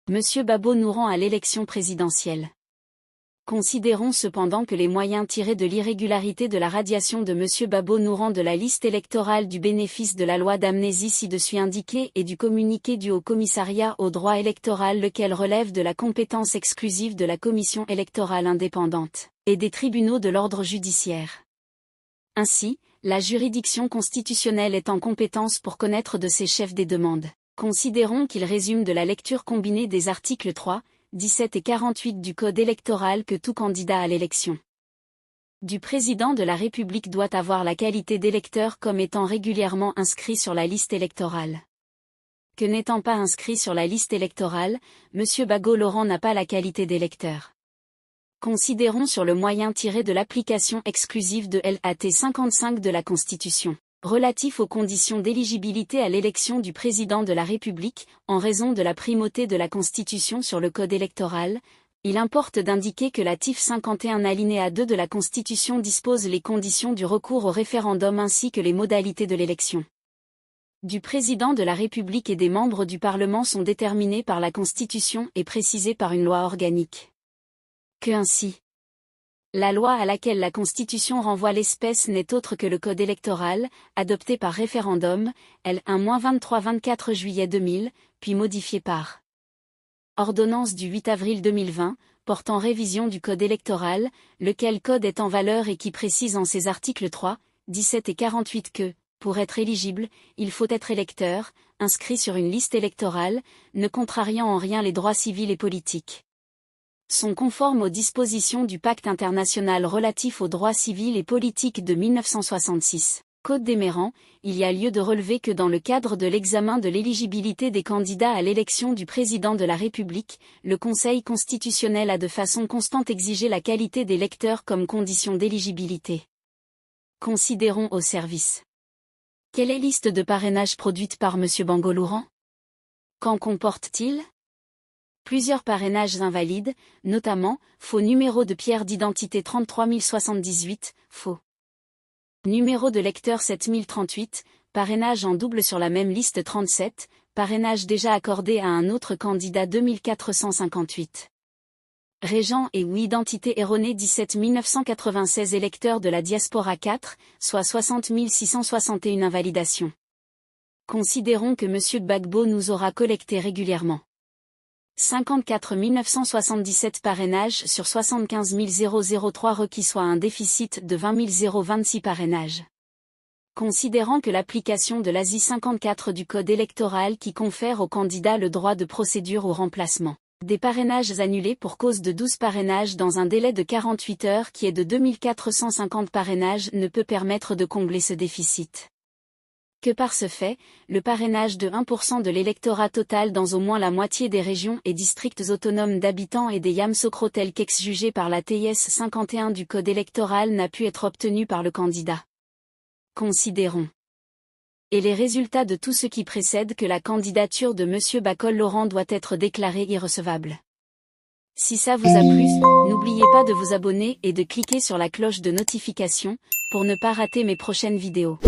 Monsieur Babo-Nourang à l'élection présidentielle. Considérons cependant que les moyens tirés de l'irrégularité de la radiation de Monsieur Babo-Nourang de la liste électorale du bénéfice de la loi d'amnésie ci-dessus indiquée et du communiqué du Haut-Commissariat au droit électoral lequel relève de la compétence exclusive de la Commission électorale indépendante, et des tribunaux de l'ordre judiciaire. Ainsi, la juridiction constitutionnelle est en compétence pour connaître de ces chefs des demandes. Considérons qu'il résume de la lecture combinée des articles 3, 17 et 48 du Code électoral que tout candidat à l'élection du président de la République doit avoir la qualité d'électeur comme étant régulièrement inscrit sur la liste électorale. Que n'étant pas inscrit sur la liste électorale, M. Babo-Nourang n'a pas la qualité d'électeur. Considérons sur le moyen tiré de l'application exclusive de l'Art. 55 de la Constitution, relatif aux conditions d'éligibilité à l'élection du président de la République, en raison de la primauté de la Constitution sur le Code électoral, il importe d'indiquer que l'article 51 alinéa 2 de la Constitution dispose les conditions du recours au référendum ainsi que les modalités de l'élection du président de la République et des membres du Parlement sont déterminées par la Constitution et précisées par une loi organique. Que ainsi, la loi à laquelle la Constitution renvoie l'espèce n'est autre que le Code électoral, adopté par référendum, L1-23-24 juillet 2000, puis modifié par ordonnance du 8 avril 2020, portant révision du Code électoral, lequel code est en valeur et qui précise en ses articles 3, 17 et 48 que, pour être éligible, il faut être électeur, inscrit sur une liste électorale, ne contrariant en rien les droits civils et politiques. Sont conformes aux dispositions du Pacte international relatif aux droits civils et politiques de 1966. Code des Mérans, il y a lieu de relever que dans le cadre de l'examen de l'éligibilité des candidats à l'élection du président de la République, le Conseil constitutionnel a de façon constante exigé la qualité des lecteurs comme condition d'éligibilité. Considérons au service. Quelle est liste de parrainage produite par M. Babo-Nourang? Qu'en comporte-t-il? Plusieurs parrainages invalides, notamment, faux numéro de pièce d'identité 33 078, faux numéro de lecteur 7038, parrainage en double sur la même liste 37, parrainage déjà accordé à un autre candidat 2458. Régent et ou identité erronée 17 996 électeurs de la diaspora 4, soit 60 661 invalidations. Considérons que M. Gbagbo nous aura collecté régulièrement 54 977 parrainages sur 75 003 requis, soit un déficit de 20 026 parrainages. Considérant que l'application de l'ASI 54 du Code électoral qui confère aux candidats le droit de procédure au remplacement des parrainages annulés pour cause de 12 parrainages dans un délai de 48 heures qui est de 2450 parrainages ne peut permettre de combler ce déficit. Que par ce fait, le parrainage de 1% de l'électorat total dans au moins la moitié des régions et districts autonomes d'habitants et des Yamsokro tels qu'ex-jugés par la TS 51 du Code électoral n'a pu être obtenu par le candidat. Considérons. Et les résultats de tout ce qui précède que la candidature de M. Babo-Nourang doit être déclarée irrecevable. Si ça vous a plu, n'oubliez pas de vous abonner et de cliquer sur la cloche de notification, pour ne pas rater mes prochaines vidéos.